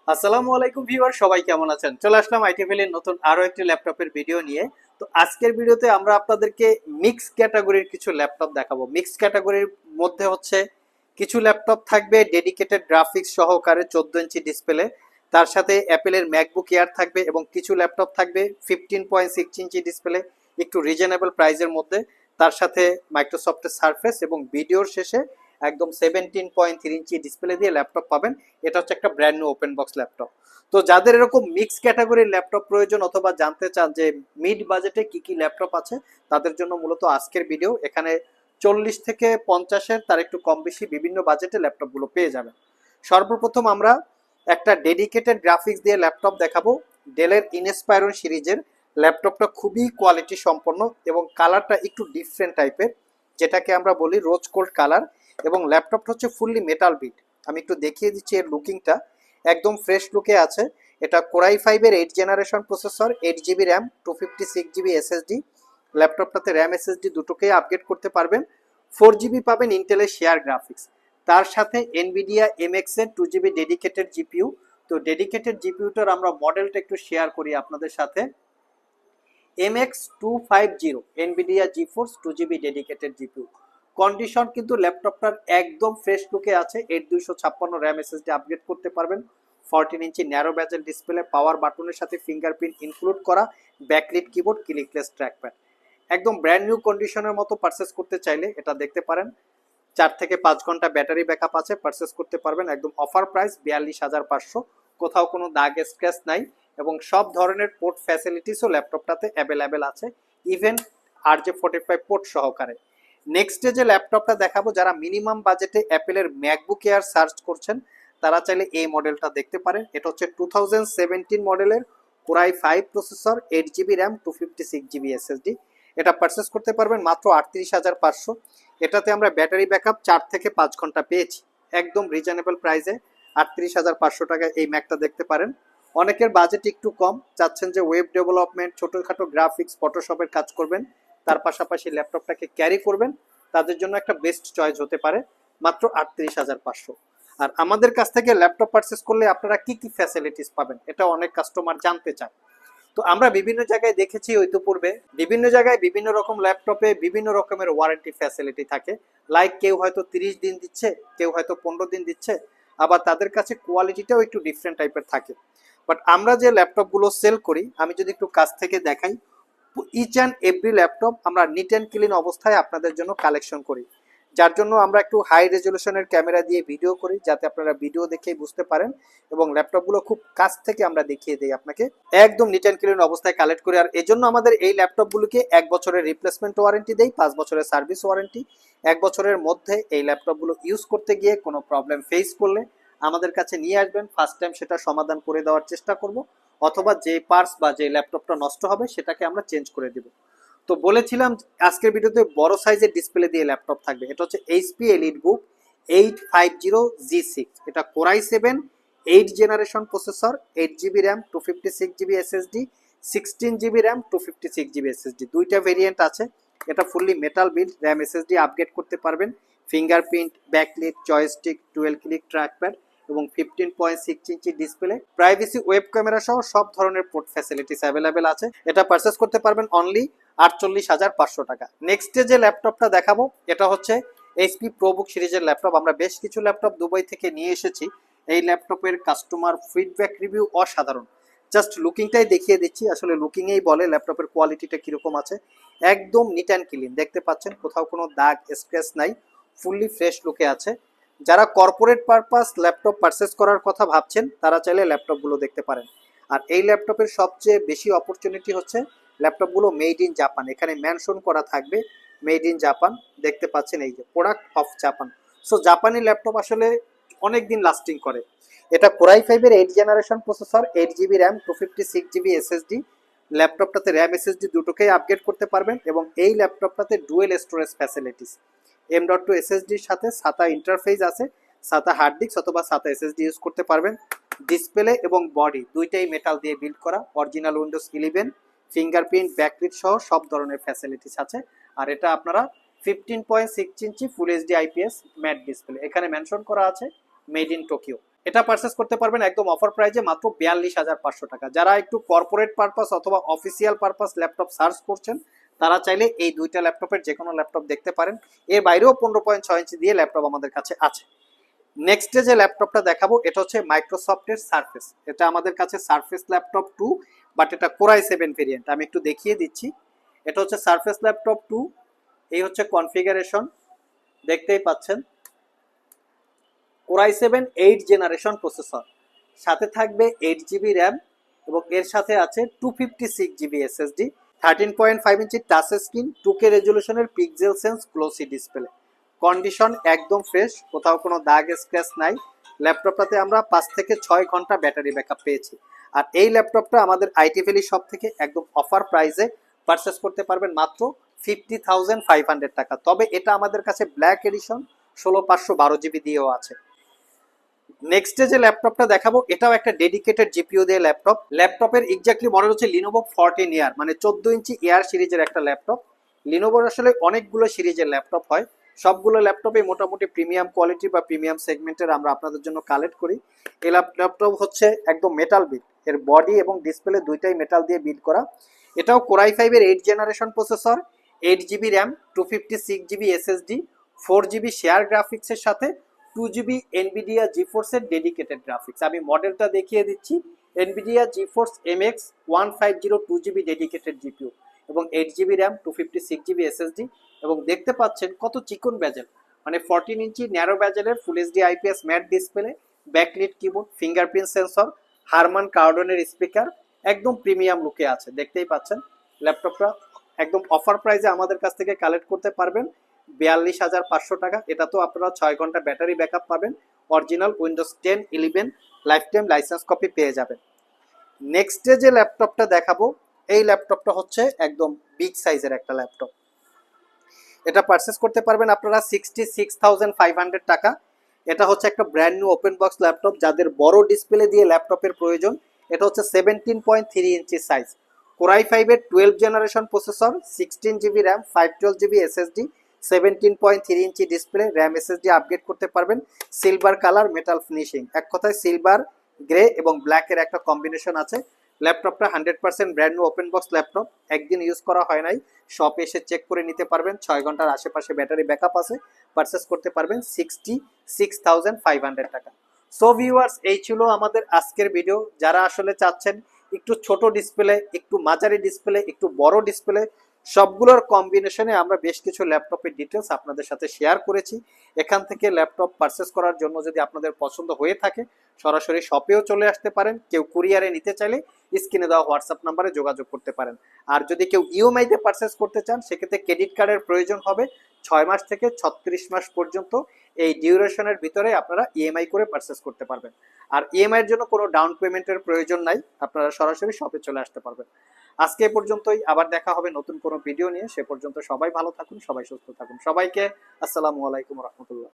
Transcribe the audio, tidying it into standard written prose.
আসসালামু আলাইকুম ভিউয়ার, সবাই কেমন আছেন? চলে আসলাম আইটি ভ্যালির নতুন আরো একটি ল্যাপটপের ভিডিও নিয়ে। তো আজকের ভিডিওতে আমরা আপনাদেরকে মিক্স ক্যাটাগরির কিছু ল্যাপটপ দেখাবো। মিক্স ক্যাটাগরির মধ্যে হচ্ছে কিছু ল্যাপটপ থাকবে ডেডিকেটেড গ্রাফিক্স সহকারে 14 ইঞ্চি ডিসপ্লে, তার সাথে অ্যাপেলের ম্যাকবুক এয়ার থাকবে এবং কিছু ল্যাপটপ থাকবে 15.6 ইঞ্চি ডিসপ্লে, একটু রিজনেবল প্রাইসের মধ্যে। তার সাথে মাইক্রোসফটের সারফেস এবং ভিডিওর শেষে একদম 17.3 ইঞ্চি ডিসপ্লে দিয়ে ল্যাপটপ পাবেন। এটা হচ্ছে একটা brand new open box laptop. তো যাদের এরকম মিক্স ক্যাটাগরির ল্যাপটপ প্রয়োজন অথবা জানতে চান যে মিড বাজেটে কি কি ল্যাপটপ আছে, তাদের জন্য মূলত আজকের ভিডিও। এখানে 40 থেকে 50-এর তার একটু কম বেশি বিভিন্ন বাজেটে ল্যাপটপগুলো পেয়ে যাবেন। সর্বপ্রথম আমরা একটা ডেডিকেটেড গ্রাফিক্স দিয়ে ল্যাপটপ দেখাবো। ডেলের ইনস্পায়রন সিরিজের ল্যাপটপটা খুবই কোয়ালিটি সম্পন্ন এবং কালারটা একটু ডিফারেন্ট টাইপের, যেটাকে আমরা বলি রোজ গোল্ড কালার। এবং ল্যাপটপটা হচ্ছে ফুললি মেটাল বিট। আমি একটু দেখিয়ে দিচ্ছি এর লুকিংটা, একদম ফ্রেশ লুকে আছে। এটা কোরাই 5-এর 8 generation processor, 8 GB RAM, 256 GB SSD. ল্যাপটপটাতে র্যাম এসএসডি দুটোকেই আপগ্রেড করতে পারবেন। 4 জিবি পাবেন ইন্টেলের শেয়ার গ্রাফিক্স, তার সাথে এনভিডিয়া এমএক্স এর 2 জিবি ডেডিকেটেড জিপিইউ। তো ডেডিকেটেড জিপিইউটার আমরা মডেলটা একটু শেয়ার করি আপনাদের সাথে। MX250 Nvidia GeForce 2 GB dedicated GPU. Condition কিন্তু ল্যাপটপটার একদম ফ্রেশ লুকে আছে। 8256 র্যাম এসএসডি আপগ্রেড করতে পারবেন। 14 ইঞ্চি ন্যারো ব্যাজেল ডিসপ্লে, পাওয়ার বাটনের সাথে ফিঙ্গারপ্রিন্ট ইনক্লুড করা, ব্যাকলিট কিবোর্ড, ক্লিকলেস ট্র্যাকপ্যাড। একদম ব্র্যান্ড নিউ কন্ডিশনের মতো পারচেস করতে চাইলে এটা দেখতে পারেন। 4 থেকে 5 ঘন্টা ব্যাটারি ব্যাকআপ আছে, পারচেস করতে পারবেন। একদম অফার প্রাইস 42,500। কোথাও কোনো দাগ স্ক্র্যাচ নাই এবং সব ধরনের পোর্ট ফ্যাসিলিটিসও ল্যাপটপটাতে অ্যাভেলেবেল আছে, ইভেন RJ45 পোর্ট সহকারে। নেক্সটে যে ল্যাপটপটা দেখাবো, যারা মিনিমাম বাজেটে অ্যাপেলের ম্যাকবুক এয়ার সার্চ করছেন তারা চাইলে এই মডেলটা দেখতে পারেন। এটা হচ্ছে 2017 মডেলের core i 5 processor, 8 GB RAM, 256 GB SSD. এটা পারচেস করতে পারবেন মাত্র 38,500। এটাতে আমরা ব্যাটারি ব্যাকআপ 4 থেকে 5 ঘন্টা পেয়েছি, একদম রিজনেবল প্রাইসে। 38,500 টাকায় এই ম্যাকটা দেখতে পারেন। অনেকের বাজেট একটু কম, চাচ্ছেন যে ওয়েব ডেভেলপমেন্ট, ছোটোখাটো গ্রাফিক্স, ফটোশপের কাজ করবেন, তার পাশাপাশি ল্যাপটপটাকে ক্যারি করবেন, তাদের জন্য একটা বেস্ট চয়েস হতে পারে মাত্র 38,500। আর আমাদের কাছ থেকে ল্যাপটপ পারচেস করলে আপনারা কি কি ফ্যাসিলিটিস পাবেন, এটা অনেক কাস্টমার জানতে চায়। তো আমরা বিভিন্ন জায়গায় দেখেছি ইতিপূর্বে, বিভিন্ন জায়গায় বিভিন্ন রকম ল্যাপটপে বিভিন্ন রকমের ওয়ারেন্টি ফ্যাসিলিটি থাকে। লাইক কেউ হয়তো 30 দিন দিচ্ছে, কেউ হয়তো 15 দিন দিচ্ছে, আবার তাদের কাছে কোয়ালিটিটাও একটু ডিফারেন্ট টাইপের থাকে। বাট আমরা যে ল্যাপটপগুলো সেল করি, আমি যদি একটু কাছ থেকে দেখাই, ইচ অ্যান্ড এভরি ল্যাপটপ আমরা নিট অ্যান্ড ক্লিন অবস্থায় আপনাদের জন্য কালেকশন করি। যার জন্য আমরা একটু হাই রেজলিউশনের ক্যামেরা দিয়ে ভিডিও করি, যাতে আপনারা ভিডিও দেখেই বুঝতে পারেন। এবং ল্যাপটপগুলো খুব কাছ থেকে আমরা দেখিয়ে দিই আপনাকে, একদম নিট অ্যান্ড ক্লিন অবস্থায় কালেক্ট করি। আর এজন্য আমাদের এই ল্যাপটপগুলোকে 1 বছরের রিপ্লেসমেন্ট ওয়ারেন্টি দেই, 5 বছরের সার্ভিস ওয়ারেন্টি। 1 বছরের মধ্যে এই ল্যাপটপগুলো ইউজ করতে গিয়ে কোনো প্রবলেম ফেস করলে আমাদের কাছে নিয়ে আসবেন, ফার্স্ট টাইম সেটা সমাধান করে দেওয়ার চেষ্টা করব। অথবা যে পার্টস বা যে ল্যাপটপটা নষ্ট হবে সেটাকে আমরা চেঞ্জ করে দেব। তো বলেছিলাম আজকের ভিডিওতে বড় সাইজের ডিসপ্লে দিয়ে ল্যাপটপ থাকবে। এটা হচ্ছে এইচপি এলিটবুক 850G6। এটা core i 7 8 generation processor, 8 GB RAM, 256 GB SSD, 16 GB RAM, 256 GB SSD. দুইটা ভেরিয়েন্ট আছে। এটা fully metal build, RAM SSD upgrade করতে পারবেন। Fingerprint, backlit, joystick, dual click trackpad এবং 15.6 inch display, privacy web camera সহ সব ধরনের পোর্ট ফ্যাসিলিটিস অ্যাভেলেবেল আছে। এটা পারচেস করতে পারবেন অনলি 48,500 টাকা। নেক্সট যে ল্যাপটপটা দেখাবো, এটা হচ্ছে এইচপি প্রোবুক সিরিজের ল্যাপটপ। আমরা বেশ কিছু ল্যাপটপ দুবাই থেকে নিয়ে এসেছি। এই ল্যাপটপের কাস্টমার ফিডব্যাক রিভিউ অসাধারণ। জাস্ট লুকিংটাই দেখিয়ে দিচ্ছি, আসলে লুকিংয়েই বলে ল্যাপটপের কোয়ালিটিটা কীরকম আছে। একদম নিট অ্যান্ড ক্লিন, দেখতে পাচ্ছেন কোথাও কোনো দাগ স্ক্র্যাচ নাই, ফুললি ফ্রেশ লুকে আছে। যারা কর্পোরেট পারপাস ল্যাপটপ পারচেস করার কথা ভাবছেন তারা চাইলে ল্যাপটপগুলো দেখতে পারেন। আর এই ল্যাপটপের সবচেয়ে বেশি অপরচুনিটি হচ্ছে ল্যাপটপগুলো মেড ইন জাপান, এখানে মেনশন করা থাকবে মেড ইন জাপান। দেখতে পাচ্ছেন এই যে প্রোডাক্ট অফ জাপান। সো জাপানি ল্যাপটপ আসলে অনেক দিন লাস্টিং করে। এটা কোরাই 5-এর 8 generation processor, 8 GB RAM, 256 GB SSD. ল্যাপটপটাতে র্যাম এসএসডি দুটোকেই আপগ্রেড করতে পারবেন এবং এই ল্যাপটপটাতে ডুয়েল স্টোরেজ ফ্যাসিলিটিস। M.2 এসএসডির সাথে সাতা ইন্টারফেস আছে, সাতা হার্ড ডিস্ক অথবা সাতা এসএসডি ইউজ করতে পারবেন। ডিসপ্লে এবং বডি দুইটাই মেটাল দিয়ে বিল্ড করা, অরিজিনাল উইন্ডোজ 11, ফিঙ্গারপ্রিন্ট, ব্যাকলিট সহ সব ধরনের ফ্যাসিলিটিস আছে। আর এটা আপনারা 15.6 inch full HD IPS matte display, এখানে মেনশন করা আছে মেড ইন টোকিও। এটা পারচেস করতে পারবেন একদম অফার প্রাইজে মাত্র 42,500 টাকা। যারা একটু কর্পোরেট পারপাস অথবা অফিসিয়াল পারপাস ল্যাপটপ সার্চ করছেন তারা চাইলে এই দুইটা ল্যাপটপের যে কোনো ল্যাপটপ দেখতে পারেন। এর বাইরেও 15.6 ইঞ্চি দিয়ে ল্যাপটপ আমাদের কাছে আছে। নেক্সটে যে ল্যাপটপটা দেখাবো এটা হচ্ছে মাইক্রোসফটের সারফেস। এটা আমাদের কাছে সারফেস ল্যাপটপ 2, বাট এটা কোরাই 7 ভেরিয়েন্ট। আমি একটু দেখিয়ে দিচ্ছি। এটা হচ্ছে সারফেস ল্যাপটপ 2। এই হচ্ছে কনফিগারেশন, দেখতেই পাচ্ছেন। কোরাই 7 8 জেনারেশন প্রসেসর, সাথে থাকবে 8 জিবি র্যাম এবং এর সাথে আছে 256 GB SSD, 13.5 inch touch screen, 2K রেজলিউশনের pixel sense glossy display. Condition একদম ফ্রেশ, কোথাও কোনো দাগ স্ক্র্যাচ নাই। ল্যাপটপটাতে আমরা 5 থেকে 6 ঘন্টা ব্যাটারি ব্যাকআপ পেয়েছি। আর এই ল্যাপটপটা আমাদের আইটি ভ্যালি শপ থেকে একদম অফার প্রাইসে পারচেস করতে পারবেন মাত্র 50,500 টাকা। তবে এটা আমাদের কাছে ব্ল্যাক এডিশন 16/512 জিবি দিয়েও আছে। নেক্সটে যে ল্যাপটপটা দেখাবো এটাও একটা ডেডিকেটেড জিপিইউ দিয়ে ল্যাপটপ। ল্যাপটপের এক্স্যাক্টলি মডেল হচ্ছে লিনোভো 14 ইয়ার, মানে 14 ইঞ্চি এয়ার সিরিজের একটা ল্যাপটপ। লিনোভোর আসলে অনেকগুলো সিরিজের ল্যাপটপ হয়, সবগুলো ল্যাপটপে মোটামুটি প্রিমিয়াম কোয়ালিটি বা প্রিমিয়াম সেগমেন্টের আমরা আপনাদের জন্য কালেক্ট করি। এই ল্যাপটপ হচ্ছে একদম মেটাল বিল্ড, এর বডি এবং ডিসপ্লে দুইটাই মেটাল দিয়ে বিল্ড করা। এটাও কোরাই 5 এর 8 generation processor, 8 GB RAM, 256 GB SSD, 4 GB share গ্রাফিক্সের সাথে 2 জিবি এনভিডিয়া জিফোর্স এর ডেডিকেটেড গ্রাফিক্স। আমি মডেলটা দেখিয়ে দিচ্ছি। Nvidia GeForce MX 150 2 GB dedicated GPU এবং 8 জিবি র্যাম, 256 জিবি এসএসডি। এবং দেখতে পাচ্ছেন কত চিকন ব্যাজেল, মানে 14 ইঞ্চি ন্যারো ব্যাজেলের full HD IPS matte display, backlit keyboard, fingerprint sensor, Harman কার্ডনের স্পিকার, একদম প্রিমিয়াম লুকে আছে। দেখতেই পাচ্ছেন ল্যাপটপটা একদম অফার প্রাইসে আমাদের কাছ থেকে কালেক্ট করতে পারবেন 42,500 টাকা। এটা তো আপনারা 6 ঘন্টা ব্যাটারি ব্যাকআপ পাবেন, original Windows 10 11 life time licence copy পেয়ে যাবেন। নেক্সটে যে ল্যাপটপটা দেখাবো এই ল্যাপটপটা হচ্ছে একদম বিগ সাইজের একটা ল্যাপটপ। এটা পারচেস করতে পারবেন আপনারা 66,500 টাকা। এটা হচ্ছে একটা brand new open box laptop. যাদের বড় ডিসপ্লে দিয়ে ল্যাপটপের প্রয়োজন, এটা হচ্ছে 17.3 ইঞ্চি সাইজ, কোরাই 5 এর 12 generation processor, 16 GB RAM, 512 GB SSD, 17.3 inch display, RAM SSD upgrade করতে পারবেন। সিলভার কালার, মেটাল ফিনিশিং, এক কথায় সিলভার গ্রে এবং ব্ল্যাকের একটা কম্বিনেশন আছে। ল্যাপটপটা 100% brand new open box laptop, একদিন ইউজ করা হয় নাই, শপে এসে চেক করে নিতে পারবেন। 6 ঘন্টার আশেপাশে ব্যাটারি ব্যাকআপ আছে। পারচেস করতে পারবেন 66,500 টাকা। সো ভিউয়ার্স, এই ছিল আমাদের আজকের ভিডিও। যারা আসলে চাচ্ছেন একটু ছোট ডিসপ্লে, একটু মাঝারি ডিসপ্লে, একটু বড় ডিসপ্লে, সবগুলোর কম্বিনেশনে আমরা বেশ কিছু ল্যাপটপের ডিটেলস আপনাদের সাথে শেয়ার করেছি। এখান থেকে ল্যাপটপ পারচেস করার জন্য যদি আপনাদের পছন্দ হয়ে থাকে সরাসরি শপেও চলে আসতে পারেন। কেউ কুরিয়ারে নিতে চাইলে স্ক্রিনে দেওয়া হোয়াটসঅ্যাপ নাম্বারে যোগাযোগ করতে পারেন। আর যদি কেউ ইএমআইতে পারচেস করতে চান সেক্ষেত্রে ক্রেডিট কার্ডের প্রয়োজন হবে। 6 মাস থেকে 36 মাস পর্যন্ত এই ডিউরেশনের ভিতরে আপনারা ইএমআই করে পারচেস করতে পারবেন। আর ইএমআই এর জন্য কোনো ডাউন পেমেন্টের প্রয়োজন নাই, আপনারা সরাসরি শপে চলে আসতে পারবেন। আজকে এ পর্যন্তই, আবার দেখা হবে নতুন কোনো ভিডিও নিয়ে। সে পর্যন্ত সবাই ভালো থাকুন, সবাই সুস্থ থাকুন। সবাইকে আসসালামু আলাইকুম রহমতুল্লাহ।